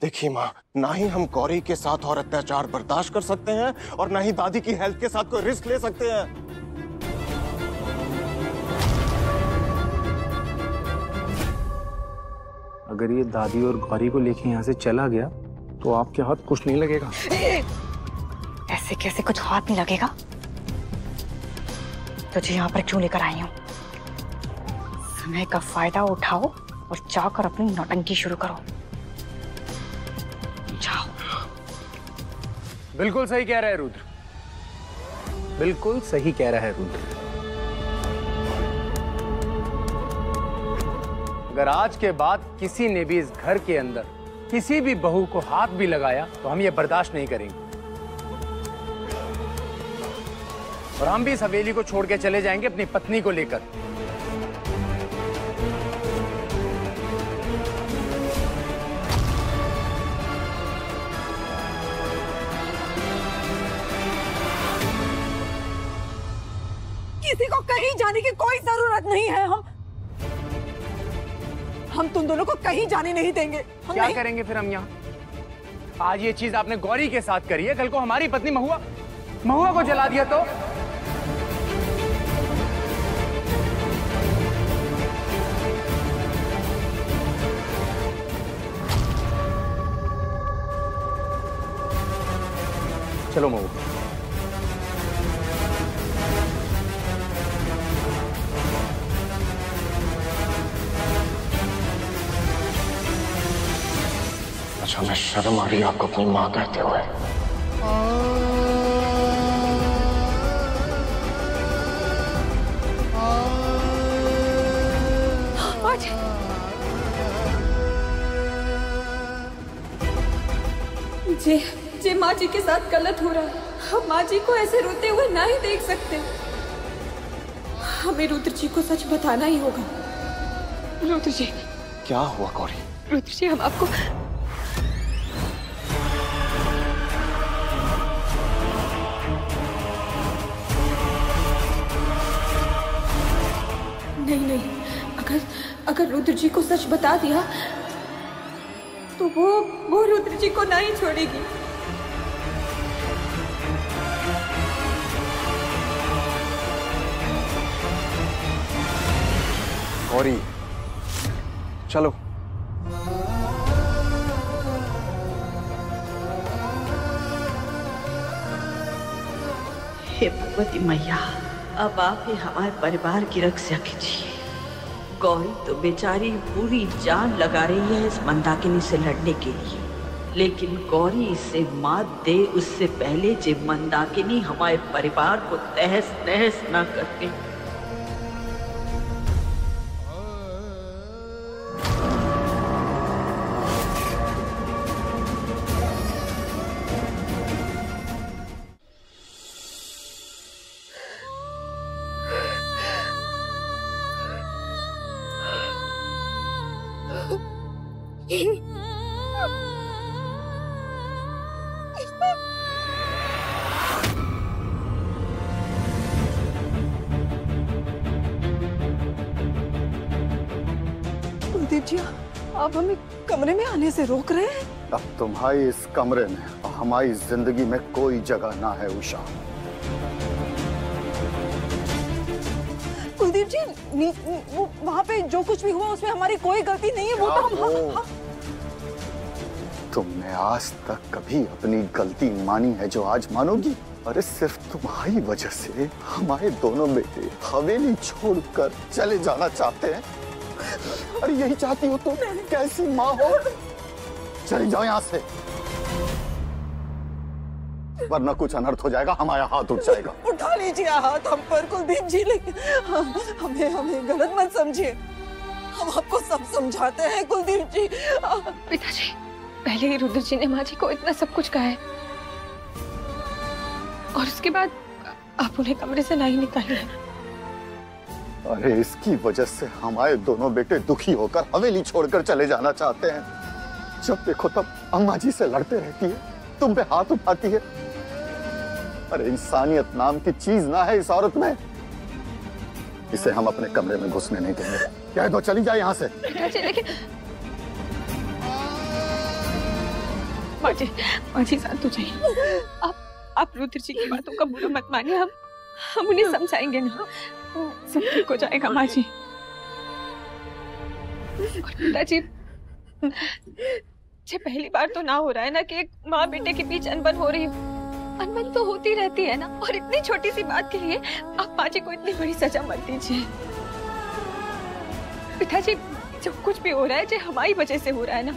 देखिए माँ, ना ही हम गौरी के साथ और अत्याचार बर्दाश्त कर सकते हैं और ना ही दादी की हेल्थ के साथ कोई रिस्क ले सकते हैं। अगर ये दादी और गौरी को लेके यहाँ से चला गया तो आपके हाथ कुछ नहीं लगेगा। ऐसे कैसे कुछ हाथ नहीं लगेगा? तुझे यहाँ पर क्यों लेकर आई हूँ? समय का फायदा उठाओ और जाकर अपनी नौटंकी शुरू करो। जाओ। बिल्कुल सही कह रहा है रुद्र, बिल्कुल सही कह रहा है रुद्र। अगर आज के बाद किसी ने भी इस घर के अंदर किसी भी बहू को हाथ भी लगाया तो हम ये बर्दाश्त नहीं करेंगे और हम भी इस हवेली को छोड़ के चले जाएंगे अपनी पत्नी को लेकर। किसी को कहीं जाने की कोई जरूरत नहीं है। हम तुम दोनों को कहीं जाने नहीं देंगे। क्या करेंगे फिर हम यहाँ? आज ये चीज आपने गौरी के साथ करी है, कल को हमारी पत्नी महुआ को जला दिया तो? चलो महुआ। अच्छा, मैं शर्म आ रही है आपको अपनी माँ कहते हुए। जे माँ जी के साथ गलत हो रहा है। हम माँ जी को ऐसे रोते हुए ना ही देख सकते। हमें रुद्र जी को सच बताना ही होगा। रुद्र जी। क्या हुआ गौरी? रुद्र जी, हम आपको नहीं, अगर रुद्र जी को सच बता दिया तो वो रुद्र जी को नहीं छोड़ेगी। गौरी, चलो। हे भगवती मैया, अब आप ही हमारे परिवार की रक्षा कीजिए। गौरी तो बेचारी पूरी जान लगा रही है इस मंदाकिनी से लड़ने के लिए, लेकिन गौरी इसे मात दे उससे पहले जे मंदाकिनी हमारे परिवार को तहस नहस न करके। कुलदीप जी, आप हमें कमरे में आने से रोक रहे हैं। अब तुम्हारी इस कमरे में और हमारी जिंदगी में कोई जगह ना है उषा। कुलदीप जी, वो वहाँ पे जो कुछ भी हुआ उसमें हमारी कोई गलती नहीं है। वो तो हम तुमने आज तक कभी अपनी गलती मानी है जो आज मानोगी? अरे सिर्फ तुम्हारी वजह से हमारे दोनों बेटे हवेली छोड़कर चले जाना चाहते हैं। अरे यही चाहती हो तुम? कैसी माँ हो? चले जाओ यहाँ से, वरना कुछ अनर्थ हो जाएगा, हमारा हाथ उठ जाएगा। उठा लीजिए हाथ हम पर कुलदीप जी, लेकिन हमें गलत मत समझिए। हम आपको सब समझाते हैं कुलदीप जी। पिताजी, पहले ही रुद्र जी ने माँ जी को इतना सब कुछ कहा है और उसके बाद आप उन्हें कमरे से नहीं निकालिए। अरे इसकी वजह से हमारे दोनों बेटे दुखी होकर हवेली छोड़कर चले जाना चाहते हैं। जब देखो तब अम्मा जी से लड़ते रहती है, तुम पे हाथ उठाती है। अरे इंसानियत नाम की चीज ना है इस औरत में। इसे हम अपने कमरे में घुसने नहीं देंगे। कह दो चली जाए यहाँ से। पिताजी, लेकिन माँ जी शांत हो जाइए। आप रुद्र जी की बातों का बुरा मत मानिए, हम उन्हें समझाएंगे ना, सब ठीक हो जाएगा माँ जी। और पिताजी, ये पहली बार तो ना हो रहा है ना कि एक माँ बेटे के बीच अनबन हो रही हो। अनबन तो होती रहती है ना, और इतनी छोटी सी बात के लिए आप माँ जी को इतनी बड़ी सजा मत दीजिए। पिताजी, जो कुछ भी हो रहा है, जो हमारी वजह से हो रहा है ना,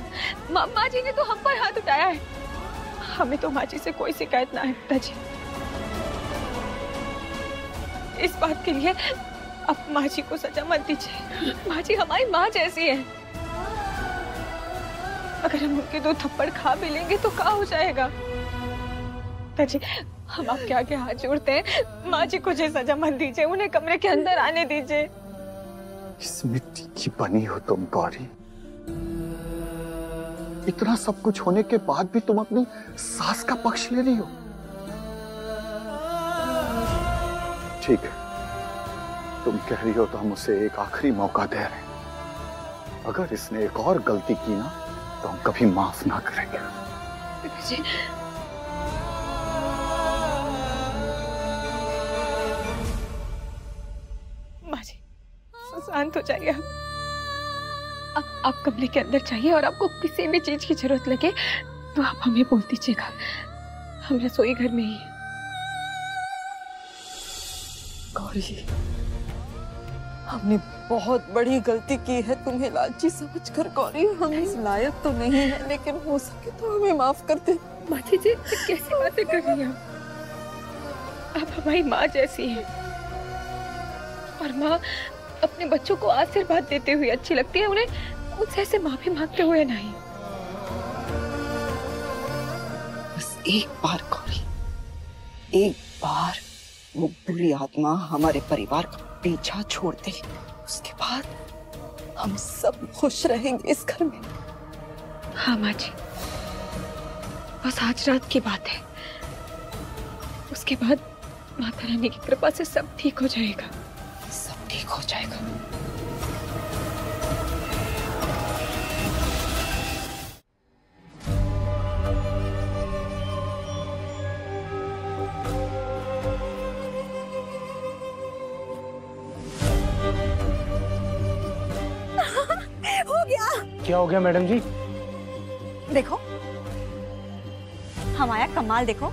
माँ जी ने तो हम पर हाथ उठाया है, हमें तो माँ जी से कोई शिकायत ना है। पिताजी, इस बात के लिए आप माँ जी को सजा मत दीजिए। माँ जी हमारी माँ जैसी है, अगर हम उनके 2 थप्पड़ खा भी लेंगे तो क्या हो जाएगा। पिताजी, हम आपके आगे हाथ जोड़ते हैं, माँ जी को जो सजा मत दीजिए, उन्हें कमरे के अंदर आने दीजिए। इस मिट्टी की बनी हो तुम गौरी, इतना सब कुछ होने के बाद भी तुम अपनी सास का पक्ष ले रही हो। ठीक है, तुम कह रही हो तो हम उसे एक आखिरी मौका दे रहे हैं। अगर इसने एक और गलती की ना तो हम कभी माफ ना करेंगे। पिताजी, माँ जी शांत हो जाइए। आप कमरे के अंदर जाइए, और आपको किसी भी चीज की जरूरत लगे तो आप हमें बोल दीजिएगा, हम रसोई घर में ही हैं। गौरी, हमने बहुत बड़ी गलती की है तुम्हें लालची समझकर। गौरी, हम इस लायक तो नहीं है, लेकिन हो सके तो हमें माफ कर दे। माँ जी कैसी बातें कर रही हैं आप हमारी माँ जैसी हैं, और माँ अपने बच्चों को आशीर्वाद देते हुए अच्छी लगती है, उन्हें उनसे ऐसे माफी मांगते हुए नहीं। बस एक बार गौरी, एक बार वो बुरी आत्मा हमारे परिवार का पीछा छोड़ दे, उसके बाद हम सब खुश रहेंगे इस घर में। हाँ माँ जी, बस आज रात की बात है, उसके बाद माता रानी की कृपा से सब ठीक हो जाएगा। सब ठीक हो जाएगा। हो गया। क्या हो गया मैडम जी? देखो हमारा कमाल देखो,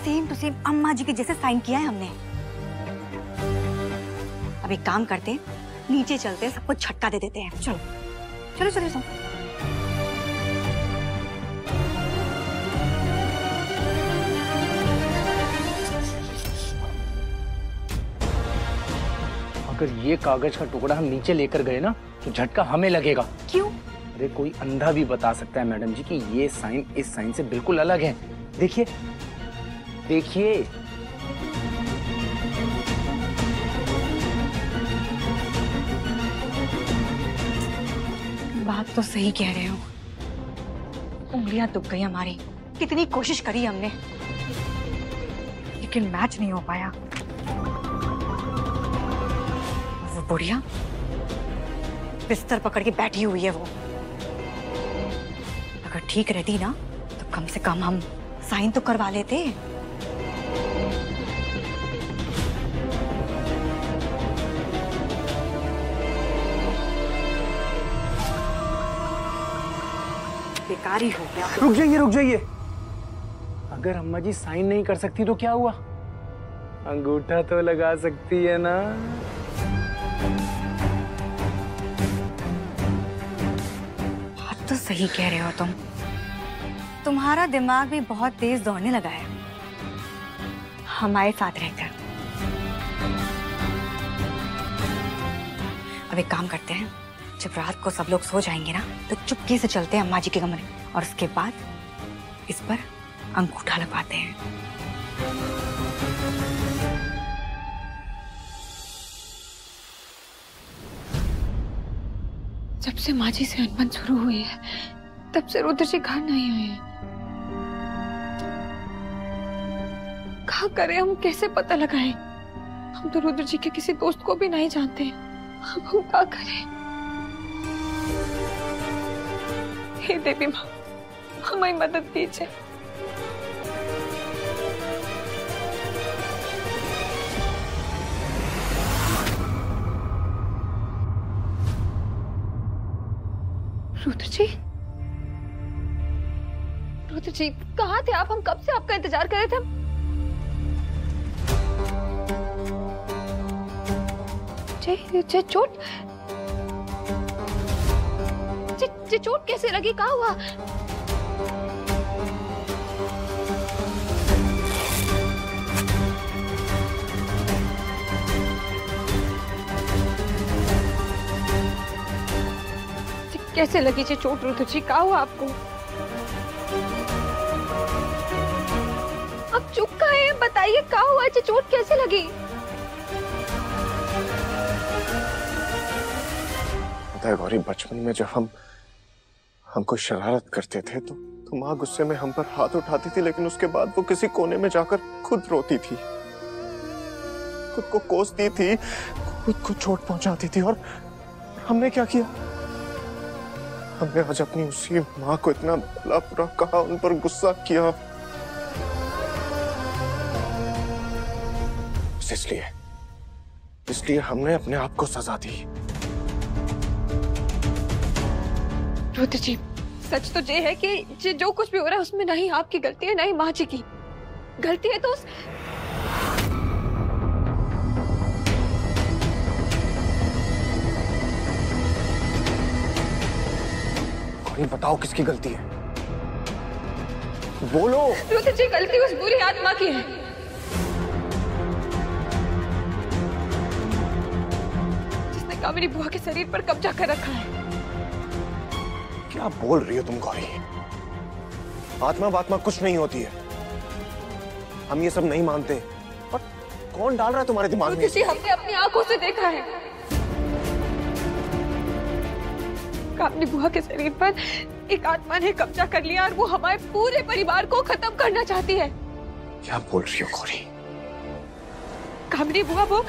सेम टू सेम अम्मा जी के जैसे साइन किया है हमने। अब एक काम करते हैं, नीचे चलते हैं, सबको झटका दे देते हैं। चलो चलो चलो चलो। अगर ये कागज का टुकड़ा हम नीचे लेकर गए ना तो झटका हमें लगेगा। क्यों? अरे कोई अंधा भी बता सकता है मैडम जी कि ये साइन इस साइन से बिल्कुल अलग है। देखिए देखिए, बात तो सही कह रहे हो, उंगलियां दुख गई हमारी। कितनी कोशिश करी हमने, लेकिन मैच नहीं हो पाया। वो बुढ़िया बिस्तर पकड़ के बैठी हुई है, वो अगर ठीक रहती ना तो कम से कम हम साइन तो करवा लेते। बेकार ही हो गया। रुक जाइए रुक जाइए, अगर अम्मा जी साइन नहीं कर सकती तो क्या हुआ, अंगूठा तो लगा सकती है ना। बात तो सही कह रहे हो तुम, तुम्हारा दिमाग भी बहुत तेज दौड़ने लगा है हमारे साथ रहकर। अब एक काम करते हैं, जब रात को सब लोग सो जाएंगे ना तो चुपके से चलते हैं अम्मा जी के कमरे, और उसके बाद इस पर अंगूठा लगाते हैं। जब से माँ जी से अनबन शुरू हुई है तब से रुद्र जी घर नहीं आए हैं। क्या करें हम, कैसे पता लगाएं? हम तो रुद्र जी के किसी दोस्त को भी नहीं जानते, हम क्या करें? हे देवी माँ, हमारी मदद कीजिए। रुद्र जी, रुद्र जी कहाँ थे आप? हम कब से आपका इंतजार कर रहे थे। चोट चोट कैसे लगी? कहाँ हुआ? कैसे लगी जी चोट रुद्र जी? कहाँ हुआ आपको? आप चुप कहाँ हैं? बताइए कहाँ हुआ जी? चोट कैसे लगी? पता है गौरी, बचपन में जब हम कोई शरारत करते थे तो माँ गुस्से में हम पर हाथ उठाती थी, लेकिन उसके बाद वो किसी कोने में जाकर खुद रोती थी, खुद को कोसती थी, खुद को चोट पहुंचाती थी। और हमने क्या किया? हमने आज अपनी उसी माँ को इतना भला बुरा कहा, उन पर गुस्सा किया। इसलिए हमने अपने आप को सजा दी। रुद्र जी, सच तो ये है कि जो कुछ भी हो रहा है उसमें ना ही आपकी गलती है ना ही माँ जी की गलती है। तो बताओ किसकी गलती है? बोलो। रुद्र जी, गलती उस बुरी आत्मा की है जिसने कामिनी बुआ के शरीर पर कब्जा कर रखा है। क्या बोल रही हो तुम गौरी? आत्मा कुछ नहीं होती है, हम ये सब नहीं मानते। पर कौन डाल रहा है तुम्हारे दिमाग में? हमने अपनी आंखों से देखा है, कामिनी बुआ के शरीर पर एक आत्मा ने कब्जा कर लिया और वो हमारे पूरे परिवार को खत्म करना चाहती है। क्या बोल रही हो गौरी? कामिनी बुआ वो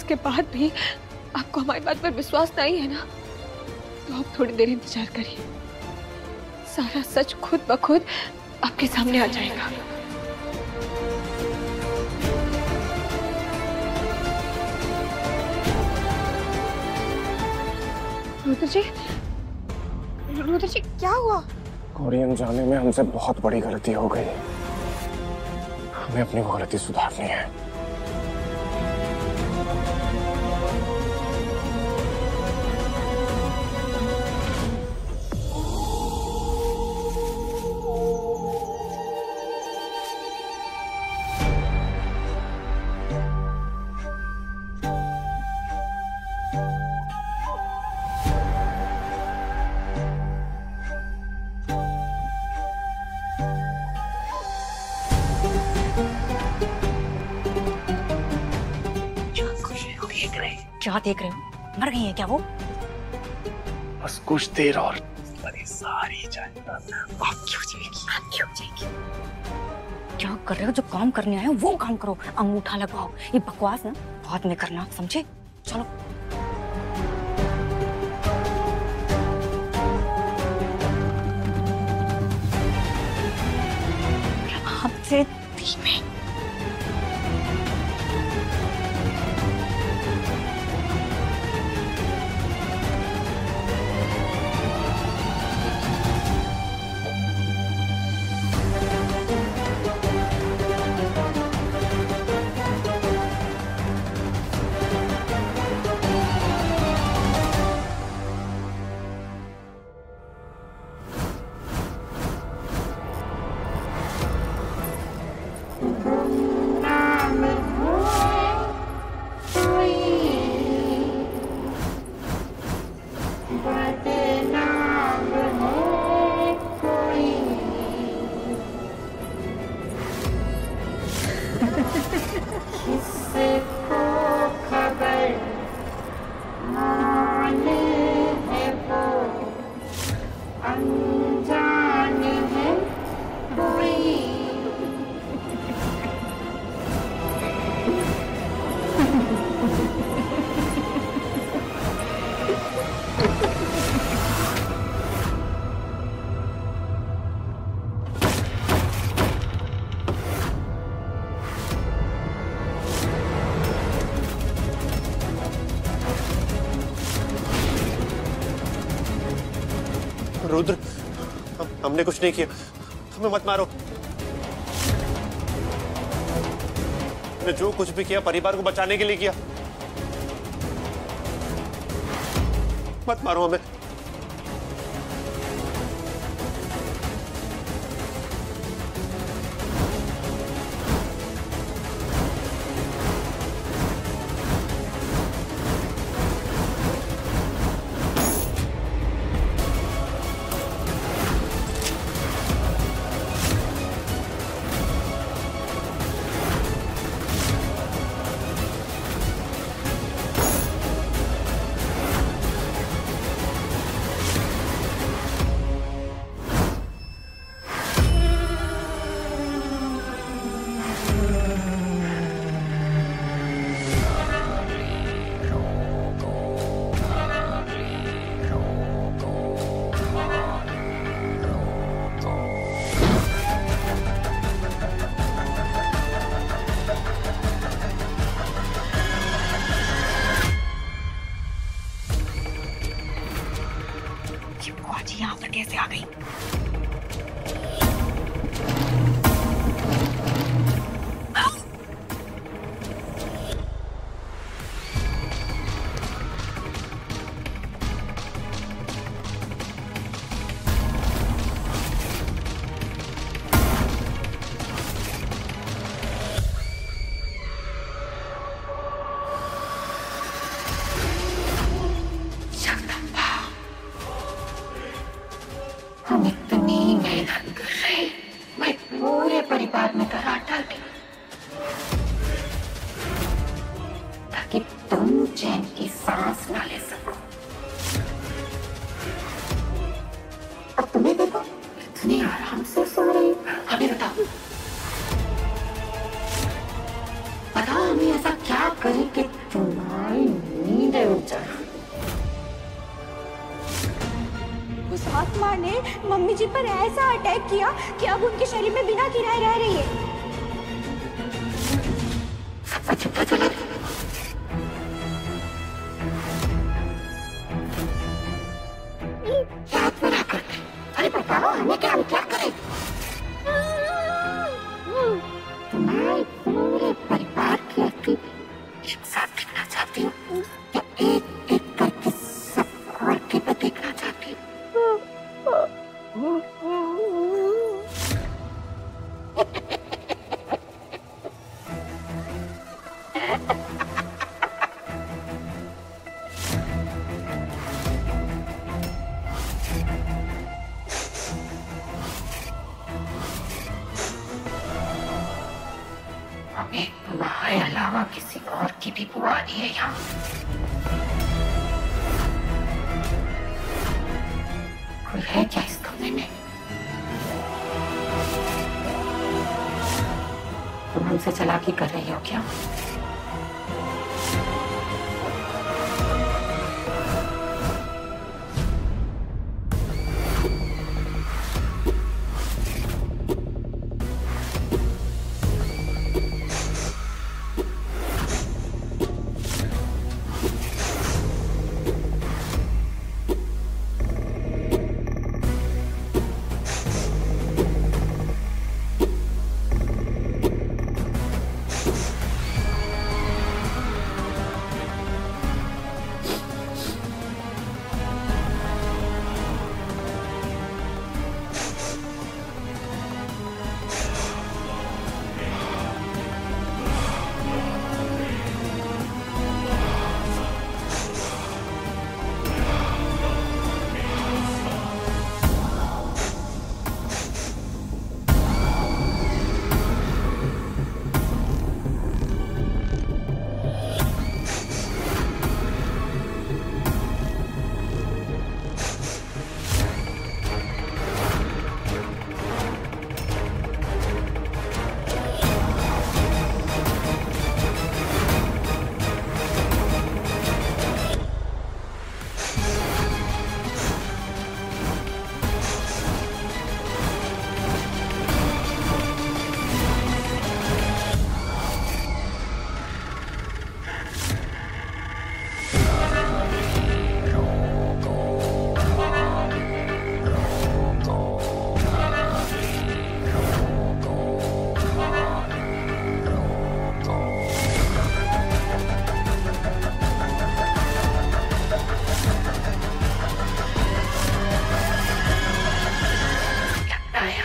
के बाद भी आपको हमारी बात पर विश्वास नहीं है ना, तो आप थोड़ी देर इंतजार करिए, सारा सच खुद ब खुद आपके सामने आ जाएगा। रुद्र जी क्या हुआ? गौरी, अनजाने में हमसे बहुत बड़ी गलती हो गई, हमें अपनी वो गलती सुधारनी है। क्या देख रहे हो? मर गई है क्या वो? बस कुछ देर और सारी जाएगा। आप क्यों जाएगी? क्या कर रहे हो? जो काम करने आए हो वो काम करो, अंगूठा लगाओ। ये बकवास ना बाद में करना, समझे? चलो। आपसे धीमे। हमने कुछ नहीं किया, हमें मत मारो। हमने जो कुछ भी किया परिवार को बचाने के लिए किया। मत मारो हमें। यहाँ पर कैसे आ गई? हम इतनी मेहनत कर रहे, मैं पूरे परिवार में दरार डाल दी ताकि तुम चैन की सांस ना ले सको। अब तुम्हें देखो इतनी आराम से सो रही। हमें बताओ हमें ऐसा क्या करें कि तुम्हारी नींद उड़ जाए। उस आत्मा ने मम्मी जी पर ऐसा अटैक किया कि अब उनके शरीर में बिना किराए रह रही है। सब पता चला। अरे बताओ हमें क्या करें? तुम्हारे पूरे परिवार की अस्थि एक साथ देखना चाहती हूँ या एक एक करके सब और के पर देखना चाहती हूँ। हमें तुम्हारे अलावा किसी और की भी बुआ नहीं है यहाँ। कोई है क्या इस कमरे में? तुम हमसे चालाकी कर रही हो क्या?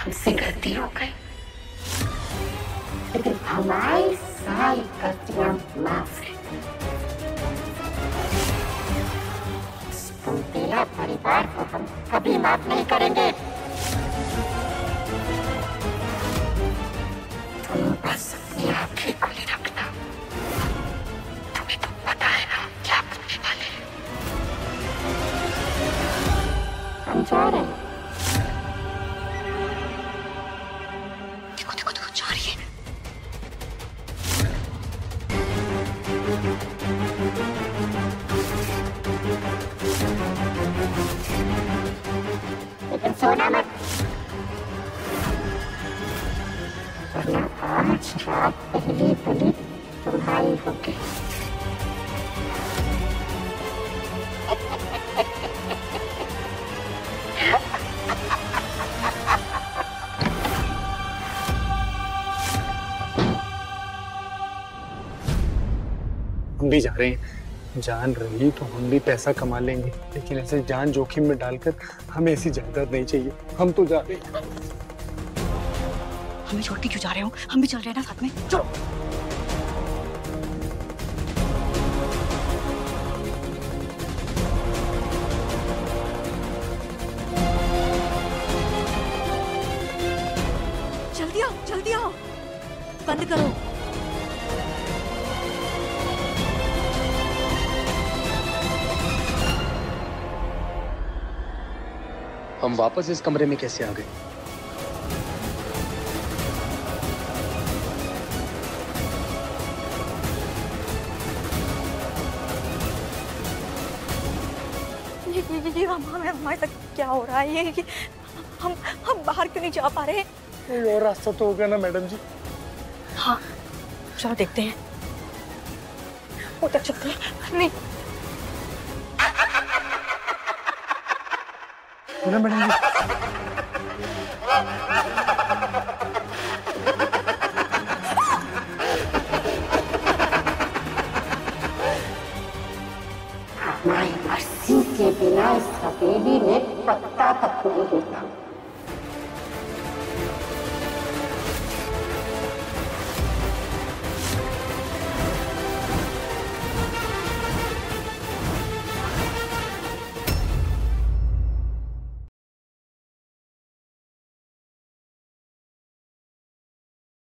हमसे गलती हो गई, लेकिन हमारी सारी गलतियां माफ है। तेरा परिवार को हम कभी माफ नहीं करेंगे। तुम बस अपनी आंखें खुली रखना, तुम्हें तो पता है ना क्या करने वाले हैं। हम जा रहे हैं। देखो देखो देखो जा रही है। लेकिन सोना मत, वरना आज रात पहली बलि तुम्हारी होगी। हम भी जा रहे हैं। जान रही तो हम भी पैसा कमा लेंगे, लेकिन ऐसे जान जोखिम में डालकर हमें ऐसी जायदाद नहीं चाहिए। हम तो जा रहे हैं। हमें छोड़ के क्यों जा रहे हो? हम भी चल रहे हैं ना साथ में, चलो। जल्दी आओ, बंद करो। हम वापस इस कमरे में कैसे आ गए? ये हमारे साथ क्या हो रहा है? ये हम बाहर क्यों नहीं जा पा रहे? कोई और रास्ता तो होगा ना मैडम जी? हाँ चलो देखते हैं, उधर चलते हैं। नहीं मैडम जी